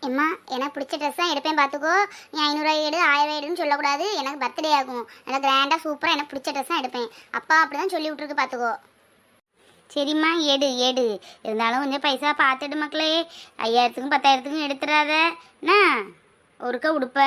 எம்மா எனக்கு பிடிச்ச ட்ரெஸ் தான் எடுப்பேன் பார்த்துக்கோ. நீ 500 எடு 1000 எடுன்னு சொல்லக்கூடாது. எனக்கு பர்த்டே ஆகும், நல்லா கிராண்டாக சூப்பராக எனக்கு பிடிச்ச ட்ரெஸ் தான் எடுப்பேன். அப்பா அப்படி தான் சொல்லி விட்ருக்கு பார்த்துக்கோ. சரிம்மா எடு எடு, இருந்தாலும் கொஞ்சம் பைசா பார்த்துடு மக்களே. 5000க்கும் 10,000க்கும் எடுத்துடாத என்ன. ஒருக்க உடுப்ப,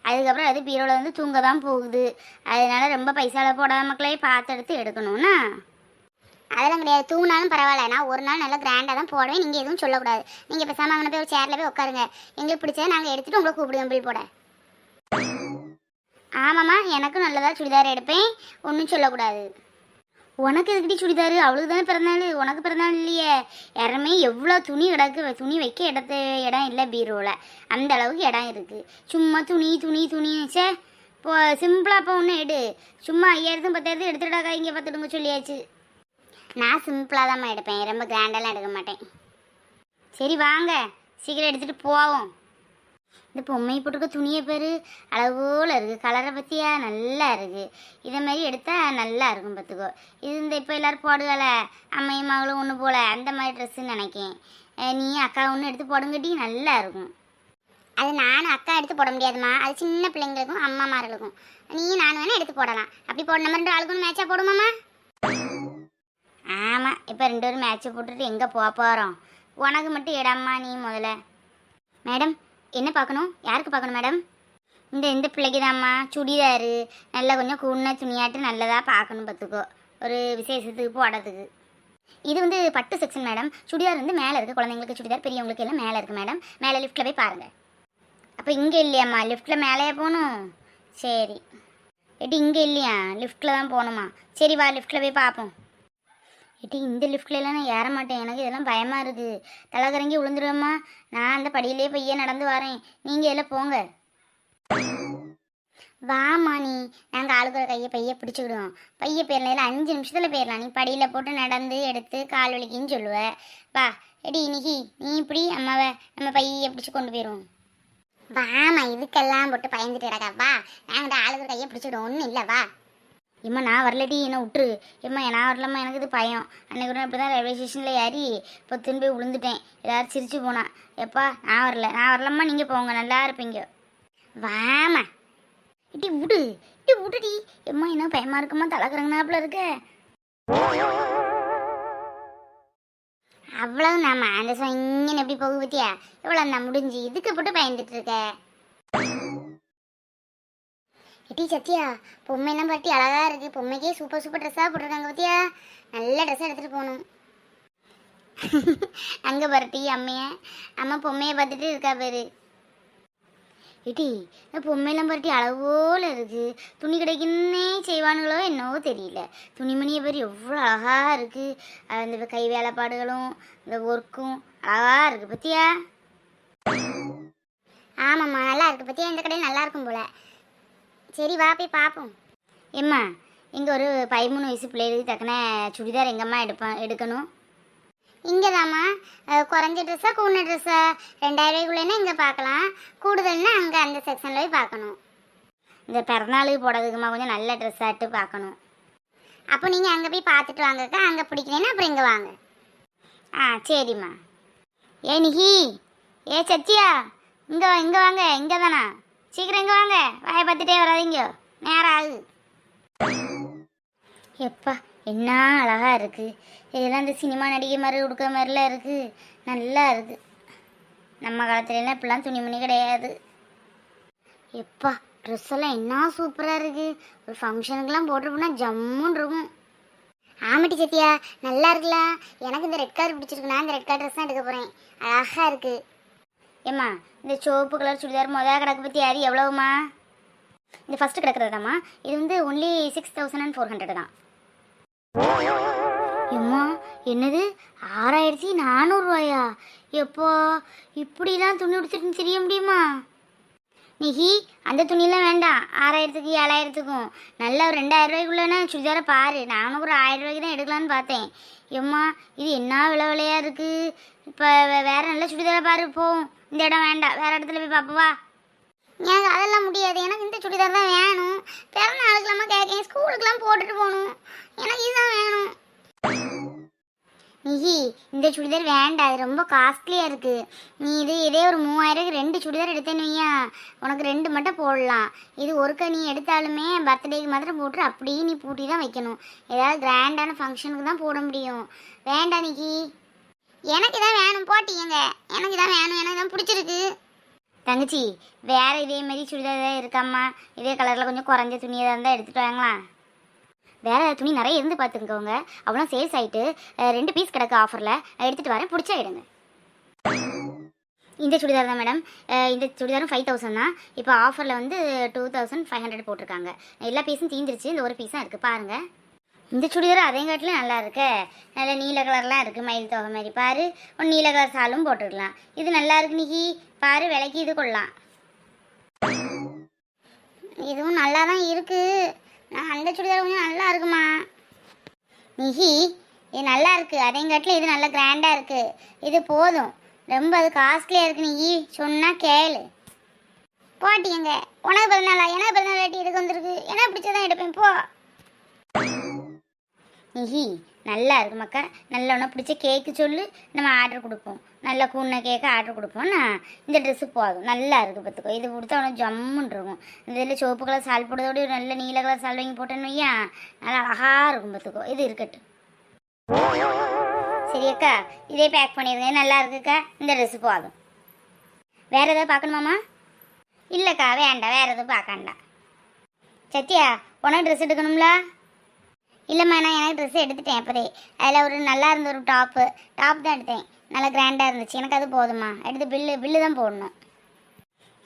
அதுக்கப்புறம் அது பீரோவில் வந்து தூங்க தான் போகுது. அதனால ரொம்ப பைசாவில் போடாத மக்களே, பார்த்து எடுத்து எடுக்கணும்னா. அதெல்லாம் கிடையாது, தூங்கினாலும் பரவாயில்ல. நான் ஒரு நாள் நல்லா கிராண்டாக தான் போடுவேன். நீங்கள் எதுவும் சொல்லக்கூடாது. நீங்கள் பேசாமல் அங்கே போய் ஒரு சேரில் போய் உட்காருங்க. எங்களுக்கு பிடிச்சதை நாங்கள் எடுத்துகிட்டு உங்களை கூப்பிடுவோம் பில் போட. ஆமாம்மா, எனக்கும் நல்லதாக சுடிதார் எடுப்பேன், ஒன்றும் சொல்லக்கூடாது. உனக்கு எதுக்கிட்டி சுடிதார்? அவளுக்கு தானே பிறந்தாள், உனக்கு பிறந்தாள் இல்லையே. யாருமே எவ்வளோ துணி கிடக்கு, துணி வைக்க இடம் இல்லை பீரோவில். அந்த அளவுக்கு இடம் இருக்குது. சும்மா துணி துணி துணிச்சே இப்போ சிம்பிளாக அப்போ ஒன்று எடு. சும்மா 5000 10,000 எடுத்துட்டாக்கா இங்கே பார்த்துடுங்க சொல்லியாச்சு. நான் சிம்பிளாக தான் எடுப்பேன், ரொம்ப கிராண்டெல்லாம் எடுக்க மாட்டேன். சரி வாங்க சீக்கிரம் எடுத்துகிட்டு போவோம். இந்த பொம்மை போட்டுருக்க துணியை பேர் அளவோல் இருக்குது. கலரை பற்றியா நல்லா இருக்குது. இதை மாதிரி எடுத்தால் நல்லா இருக்கும் பார்த்துக்கோ. இது இந்த இப்போ எல்லோரும் போடுகல, அம்மையும் மகளும் ஒன்று போல் அந்த மாதிரி ட்ரெஸ்ஸுன்னு நினைக்கேன். நீ அக்கா ஒன்று எடுத்து போடுங்கட்டி நல்லா இருக்கும். அது நானும் அக்கா எடுத்து போட முடியாதுமா, அது சின்ன பிள்ளைங்களுக்கும் அம்மாமார்களுக்கும். நீ நான் வேணால் எடுத்து போடலாம். அப்படி போட நம்ம 2 ஆளுக்கு மேட்சாக போடுமாம்மா? ஆமாம், இப்போ 2 பேரும் மேட்ச்சை போட்டுட்டு எங்கே போக போகிறோம்? உனக்கு மட்டும் இடம்மா. நீ முதல்ல மேடம் என்ன பார்க்கணும்? யாருக்கு பார்க்கணும் மேடம்? இந்த பிள்ளைக்கு தான்மா சுடிதாரு நல்லா கொஞ்சம் கூண்ண துணியாட்டு நல்லதாக பார்க்கணும் பார்த்துக்கோ, ஒரு விசேஷத்துக்கு போடுறதுக்கு. இது வந்து பட்டு செக்ஷன் மேடம். சுடிதார் வந்து மேலே இருக்குது, குழந்தைங்களுக்கு சுடிதார், பெரியவங்களுக்கு எல்லாம் மேலே இருக்குது மேடம். மேலே லிஃப்ட்டில் போய் பாருங்கள். அப்போ இங்கே இல்லையாம்மா? லிஃப்ட்டில் மேலேயே போகணும். சரி எட்டி இங்கே இல்லையா? லிஃப்ட்டில் தான் போகணுமா? சரி வா லிஃப்ட்டில் போய் பார்ப்போம். எட்டி இந்த லிஃப்ட்லாம் நான் ஏற மாட்டேன், எனக்கு இதெல்லாம் பயமாக இருக்குது. தலைக்கறங்கி விழுந்துருவேம்மா. நான் அந்த படியிலே பையன் நடந்து வரேன், நீங்கள் எல்லாம் போங்க. வாமா நீ, நாங்கள் ஆளுக்கிற பையை பிடிச்சிக்கிடுவோம். பைய போயிடலாம், 5 நிமிஷத்தில் போயிடலாம். நீ படியில் போட்டு நடந்து எடுத்து கால் வலிக்குன்னு சொல்லுவேன். வா எடி இன்னைக்கு நீ இப்படி அம்மாவை நம்ம பையை பிடிச்சி கொண்டு போயிடுவோம். வாமா, இதுக்கெல்லாம் போட்டு பயந்துட்டு கிடக்கா. வா நாங்கள் ஆளுக்கிற கையை பிடிச்சிக்கிடுவோம், ஒன்றும் இல்லை வா. இம்மா நான் வரலடி, என்ன விட்டுரு. இம்மா நான் வரலம்மா, எனக்கு இது பயம். அன்றைக்கு கூட இப்படி தான் ரயில்வே ஸ்டேஷனில் ஏறி பொத்துன்னு போய் விழுந்துட்டேன். எல்லோரும் சிரிச்சு போனான். எப்பா நான் வரலம்மா, நீங்கள் போங்க, நல்லா இருப்பீங்க. வாமா இட்டி விடு, இட்டி விடுடி. எம்மா என்ன பயமாக இருக்குமா, தலைக்கிறங்கனாப்புல இருக்க. அவ்வளவு நாம அந்த இங்கே எப்படி போக பற்றியா? எவ்வளோ நான் முடிஞ்சு இதுக்கு போட்டு பயந்துட்டு இருக்க. எட்டி சத்தியா, பொம்மையெல்லாம் பார்ட்டி அழகாக இருக்குது. பொம்மைக்கே சூப்பர் ட்ரெஸ்ஸாக போட்டிருக்காங்க பற்றியா? நல்ல ட்ரெஸ்ஸாக எடுத்துகிட்டு போகணும். அங்கே பார்ட்டி அம்மா பொம்மையை பார்த்துட்டு இருக்கா பேர். எட்டி இந்த பொம்மையெல்லாம் பார்ட்டி அளவோல் இருக்குது. துணி கிடைக்குன்னே செய்வானுங்களோ என்னவோ தெரியல. துணிமணியை பேர் எவ்வளோ அழகாக இருக்குது. அந்த கை வேலைப்பாடுகளும் இந்த ஒர்க்கும் அழகாக இருக்குது பற்றியா? ஆமாம்மா நல்லா இருக்குது பற்றியா? இந்த கடையில் நல்லா இருக்கும் போல். சரி வா போய் பார்ப்போம். எம்மா இங்கே ஒரு 13 வயசு பிள்ளைகளுக்கு தக்கன சுடிதார் எங்கம்மா எடுக்கணும்? இங்கே தாம்மா. குறைஞ்ச ட்ரெஸ்ஸா கூண்ண ட்ரெஸ்ஸா? 2000 ரூபாய்க்குள்ளேன்னா இங்கே பார்க்கலாம், கூடுதல்னா அங்கே அந்த செக்ஷனில் போய் பார்க்கணும். இந்த பிறநாளுக்கு போடுறதுக்குமா கொஞ்சம் நல்ல ட்ரெஸ்ஸாட்டு பார்க்கணும். அப்போ நீங்கள் அங்கே போய் பார்த்துட்டு வாங்கக்கா. அங்கே பிடிக்கலன்னா அப்புறம் இங்கே வாங்க. சரிம்மா. நிகி, சத்தியா, இங்கே வாங்க. இங்கே தானா? சீக்கிரம் இங்கே வாங்க, வாயை பார்த்துட்டே வராதிங்க, நேரம் ஆகுது. எப்பா என்ன அழகாக இருக்குது. இதெல்லாம் இந்த சினிமா நடிகை மாதிரி உடுக்கிற மாதிரிலாம் இருக்குது, நல்லா இருக்குது. நம்ம காலத்துலலாம் இப்படிலாம் துணிமணி கிடையாது. எப்பா ட்ரெஸ் எல்லாம் என்ன சூப்பராக இருக்குது. ஒரு ஃபங்க்ஷனுக்கெல்லாம் போட்டுருப்போம்னா ஜம்முன்னு இருக்கும். ஆமாட்டி சத்தியா நல்லா இருக்குல்ல. எனக்கு இந்த ரெட் கலர் பிடிச்சிருக்கு. நான் இந்த ரெட் கலர் ட்ரெஸ் தான் எடுக்க போகிறேன், அழகாக இருக்குது. ஏம்மா இந்த சிவப்பு கலர் சுடிதார் மொதல் கிடக்கு பற்றி யார் எவ்வளவுமா? இந்த ஃபஸ்ட்டு கிடக்கிறதாம்மா. இது வந்து ஒன்லி 6400 தான். ஏம்மா என்னது 6400 எப்போ இப்படிலாம் துணி உடுத்துட்டு தெரிய முடியுமா? நிகி அந்த துணியெல்லாம் வேண்டாம். 6000க்கு 7000க்கும் நல்ல ஒரு 2000 ரூபாய்க்குள்ளேன்னா சுடிதாரை பாரு. நானும் ஒரு 1000 ரூபாய்க்கு தான் எடுக்கலான்னு பார்த்தேன். எம்மா இது என்ன விலையாக இருக்குது. இப்போ வேறு நல்ல சுடிதாரை பாரு. போகும், இந்த இடம் வேண்டாம், வேறு இடத்துல போய் பார்ப்பவா? எனக்கு அதெல்லாம் முடியாது. எனக்கு இந்த சுடிதார் தான் வேணும். பிறந்த நாளுக்கெல்லாமா கேட்கேன், ஸ்கூலுக்கெல்லாம் போட்டுட்டு போகணும். எனக்கு இதுதான் வேணும். நிஹி, இந்த சுடிதார் வேண்டாம், அது ரொம்ப காஸ்ட்லியாக இருக்குது. நீ இதே ஒரு 3000க்கு 2 சுடிதார் எடுத்தேன்னு வையா, உனக்கு 2 மட்டும் போடலாம். இது ஒருக்க நீ எடுத்தாலுமே பர்த்டேக்கு மாத்திரம் போட்டு அப்படியே நீ பூட்டி தான் வைக்கணும். ஏதாவது கிராண்டான ஃபங்க்ஷனுக்கு தான் போட முடியும். வேண்டாம் நிஹி. எனக்கு தான் வேணும், போட்டிங்க. எனக்கு தான் வேணும், எனக்கு தான் பிடிச்சிருக்கு. தங்கச்சி, வேறு இதே மாதிரி சுடிதார் ஏதாவது இருக்காம்மா? இதே கலரில் கொஞ்சம் குறைஞ்ச துணி ஏதாவது இருந்தால் எடுத்துகிட்டு வாங்களா? வேறு துணி நிறைய இருந்து பார்த்துக்கோங்க. அவ்வளோ சேல்ஸ் ஆகிட்டு 2 பீஸ் கிடக்கு ஆஃபரில், எடுத்துகிட்டு வரேன், பிடிச்சா எடுங்க. இந்த சுடிதார் தான் மேடம். இந்த சுடிதாரும் 5000 தான். இப்போ ஆஃபரில் வந்து 2500 போட்டிருக்காங்க. எல்லா பீஸும் தீந்துருச்சு, இந்த ஒரு பீஸும் இருக்குது பாருங்கள். இந்த சுடிதார் அதேங்காட்டிலும் நல்லா இருக்கு. நல்ல நீல கலர்லாம் இருக்குது, மயில் தொகை மாதிரி. பாரு, ஒரு நீல கலர் சாலும் போட்டுருக்கலாம். இது நல்லா இருக்கு நிக்கி, பாரு, விலைக்கு இது கொள்ளலாம். இதுவும் நல்லா தான் இருக்குது. அந்த சுடிதார் கொஞ்சம் நல்லா இருக்குமா நிஹி? இது நல்லா இருக்குது, அதேங்காட்டில் இது நல்லா கிராண்டாக இருக்குது. இது போதும், ரொம்ப அது காஸ்ட்லியாக இருக்குது. நிஹி சொன்னால் கேளு. போட்டிங்க. உனக்கு பிறந்தாளா? எனக்கு பிறந்தாள் வேட்டி இதுக்கு வந்துருக்கு. எனக்கு பிடிச்சதான் எடுப்பேன், போ. நிஹி நல்லா இருக்கு மக்கா. நல்ல ஒன்று பிடிச்ச கேக்கு சொல்லு, நம்ம ஆர்டர் கொடுப்போம். நல்ல கூண்ண கேக்கு ஆர்டர் கொடுப்போம்னா இந்த ட்ரெஸ்ஸு போதும். நல்லா இருக்குது பார்த்துக்கோ. இது கொடுத்தா உனக்கு ஜம்முன்னு இருக்கும். இதில் சிவப்பு கலர் சால் போடுறதோடு நல்ல நீல கலர் சால் வாங்கி போட்டேன்னு வையா, நல்லா அழகாக இருக்கும் பார்த்துக்கோ. இது இருக்கட்டும். சரி அக்கா, இதே பேக் பண்ணிடுங்க. நல்லா இருக்குக்கா, இந்த ட்ரெஸ்ஸு போதும். வேறு எதாவது பார்க்கணுமாம்மா? இல்லைக்கா வேண்டாம், வேறு எதுவும் பார்க்கண்டா. சத்யா, உனக்கு ட்ரெஸ் எடுக்கணும்ல? இல்லைம்மா, நான் எனக்கு ட்ரெஸ்ஸு எடுத்துட்டேன் அப்போதே. அதில் ஒரு நல்லா இருந்த ஒரு டாப் தான் எடுத்தேன். நல்லா கிராண்டாக இருந்துச்சு. எனக்கு அது போதுமா. எடுத்து பில்லு தான் போடணும்.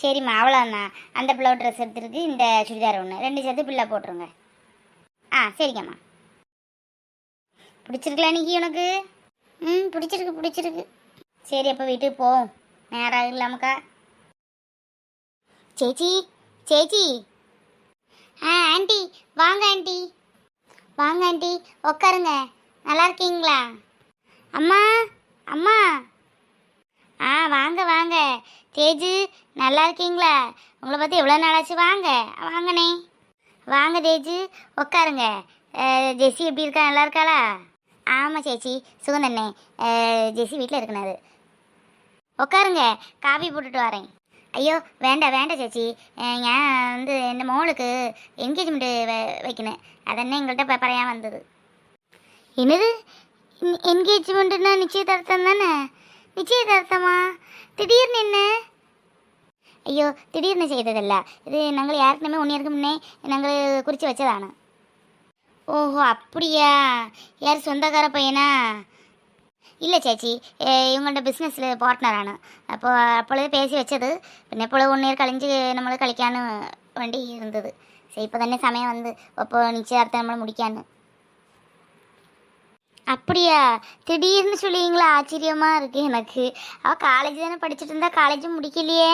சரிம்மா, அவ்வளோதான். அந்த பிள்ளை ட்ரெஸ் எடுத்துருக்கு, இந்த சுடிதார் ஒன்று, 2 சேர்த்து பில்லை போட்டுருங்க. சரிங்கம்மா. பிடிச்சிருக்கலாம் இன்னைக்கு உனக்கு? பிடிச்சிருக்கு. சரி, அப்போ வீட்டுக்கு போ, நேரம் இல்லாமக்கா. சேச்சி. ஆண்டி வாங்க. ஆண்டி உட்காருங்க. நல்லா இருக்கீங்களா? அம்மா. வாங்க. தேஜு, நல்லா இருக்கீங்களா? உங்களை பற்றி எவ்வளோ நாளாச்சு? வாங்கண்ணே. வாங்க தேஜு, உட்காருங்க. ஜெஸ்ஸி எப்படி இருக்கா? நல்லா இருக்காளா? ஆமாம் சேச்சி, சுகந்தண்ணே. ஜெஸ்ஸி வீட்டில் இருக்குனாரு. உட்காருங்க, காஃபி போட்டுட்டு வரேன். ஐயோ வேண்டாம் சேச்சி. ஏன் வந்து என் மோளுக்கு என்கேஜ்மெண்ட்டு வைக்கணும். அதென்ன எங்கள்கிட்ட பேப்பரையாக வந்தது. என்னது என்கேஜ்மெண்ட்டுன்னா நிச்சயதார்த்தம் தானே? நிச்சயதார்த்தமா? திடீர்னு என்ன? ஐயோ, திடீர்னு செய்ததில்ல. இது நாங்கள் யாருக்குமே 1 இயருக்கு முன்னே நாங்கள் குறித்து வச்சதானே. ஓஹோ அப்படியா? யார் சொந்தக்கார பையனா? இல்லை சேச்சி, இவங்கள்ட்ட பிஸ்னஸில் பார்ட்னரானு. அப்பொழுது பேசி வச்சது. பின்ன எப்பொழுது 1 இயர் கழிஞ்சு நம்மளுக்கு கழிக்கான்னு வேண்டி இருந்தது. சரி, இப்போ தானே சமயம் வந்து அப்போ நிச்சயார்த்தம் நம்மளை முடிக்கான்னு. அப்படியா? திடீர்னு சொல்லுவீங்களா? ஆச்சரியமாக இருக்குது எனக்கு. அவள் காலேஜ் தானே படிச்சுட்டு இருந்தா, காலேஜும் முடிக்கலையே.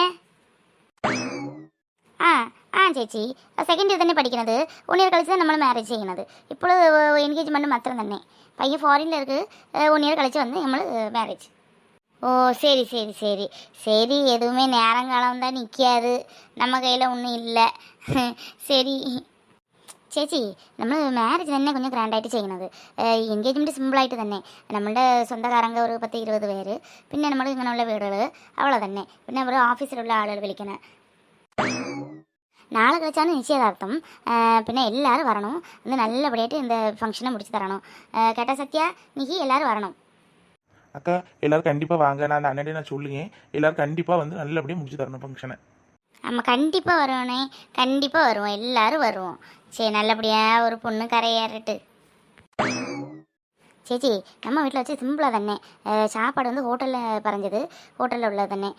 சேச்சி, செகண்ட் இயர் தானே படிக்கிறது. 1 இயர் கழிச்சு தான் நம்மளும் மேரேஜ் செய்யணும். இப்பொழுது என்கேஜ்மெண்ட் மாத்திரம் தானே. பையன் ஃபாரினில் இருக்குது. 1 இயர் கழிச்சு வந்து நம்மளுக்கு மேரேஜ். ஓ சரி. எதுவுமே நேரங்காலம் தான் நிற்காது, நம்ம கையில் ஒன்றும் இல்லை. சரி சேச்சி, நம்ம மேரேஜ் தானே கொஞ்சம் கிராண்டாகிட்டு செய்யணும். என்கேஜ்மெண்ட்டு சிம்பிளாகிட்டு தானே. நம்மள்ட சொந்தக்காரங்க ஒரு 10-20 பேர், பின்ன நம்மளுக்கு இங்கே உள்ள வீடுகள் அவ்வளோ தானே. பின்ன ஒரு ஆஃபீஸில் உள்ள ஆளுகள் விളിக்கணும். நாளை கழிச்சாலும் நிச்சயதார்த்தம். பின்ன எல்லோரும் வரணும். வந்து நல்லபடியாட்டு இந்த ஃபங்க்ஷனை முடிச்சு தரணும். கேட்டால் சத்யா, நீக்கி எல்லோரும் வரணும். அக்கா, எல்லோரும் கண்டிப்பாக வாங்க. நான் அந்த அண்ணன் நான் சொல்லுங்க, எல்லோரும் கண்டிப்பாக வந்து நல்லபடியாக முடிச்சு தரணும் ஃபங்க்ஷனை. நம்ம கண்டிப்பாக வருவோண்ணே, கண்டிப்பாக வருவோம், எல்லோரும் வருவோம். சரி, நல்லபடியாக ஒரு பொண்ணு கரையேறிட்டு. சேச்சி, நம்ம வீட்டில் வச்சு சிம்பிளாக தானே. சாப்பாடு வந்து ஹோட்டலில் பறஞ்சது, ஹோட்டலில் உள்ளது தானே.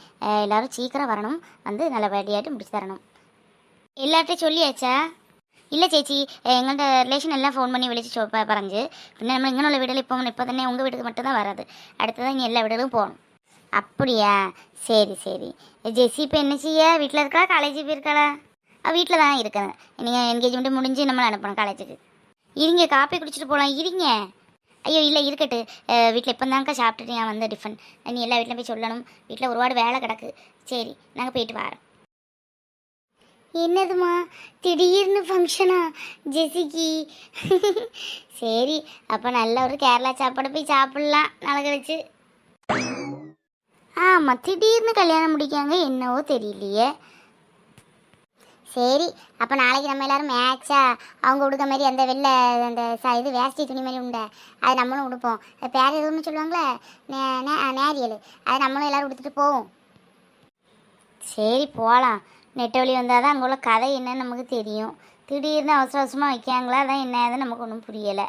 எல்லோரும் சீக்கிரம் வரணும், வந்து நல்லபடியாட்டு முடிச்சு தரணும். எல்லார்ட்டையும் சொல்லியாச்சா? இல்லை சேச்சி, எங்கள்கிட்ட ரிலேஷன் எல்லாம் ஃபோன் பண்ணி விളിச்சு பறஞ்சு. பின்ன நம்ம இங்கே உள்ள வீடில் இப்போ தானே உங்கள் வீட்டுக்கு மட்டும்தான் வராது. அடுத்ததான் இங்கே எல்லா வீடுகளும் போகணும். அப்படியா? சரி. ஜெஸ்ஸி இப்போ என்ன செய்ய? வீட்டில் இருக்கா, காலேஜ் போயிருக்காளா? வீட்டில் தான் இருக்கேன். நீங்கள் என்கேஜ்மெண்ட்டு முடிஞ்சு நம்மளை அனுப்பணும் காலேஜுக்கு. இருங்க, காப்பி குடிச்சிட்டு போகலாம், இருங்க. ஐயோ இல்லை, இருக்கட்டு. வீட்டில் இப்போ தான்க்கா சாப்பிட்டுட்டு நான் வந்து டிஃபன். நீ எல்லா வீட்டில் போய் சொல்லணும். வீட்டில் ஒருபாடு வேலை கிடக்கு. சரி, நாங்கள் போயிட்டு வரோம். என்னதுமா திடீர்னு ஃபங்க்ஷனா ஜெசிக்கு? சரி, அப்போ நல்ல ஒரு கேரளா சாப்பாடு போய் சாப்பிட்லாம் நாளை கழிச்சு. ஆமாம், திடீர்னு கல்யாணம் முடிக்காங்க, என்னவோ தெரியலையே. சரி, அப்போ நாளைக்கு நம்ம எல்லாரும் மேட்சா அவங்க உடுக்க மாதிரி அந்த வெள்ளை அந்த இது வேஷ்டி துணி மாதிரி உண்டை அது நம்மளும் உடுப்போம். பேர் எதுவுமே சொல்லுவாங்களே, நேரியல், அதை நம்மளும் எல்லோரும் உடுத்துட்டு போவோம். சரி போகலாம். நெட்டவழி வந்தால் தான் அங்கே உள்ள கதை என்னன்னு நமக்கு தெரியும். திடீர்னு அவசர அவசரமாக வைக்காங்களா, அதான் என்ன ஏதுன்னு நமக்கு ஒன்றும் புரியலை.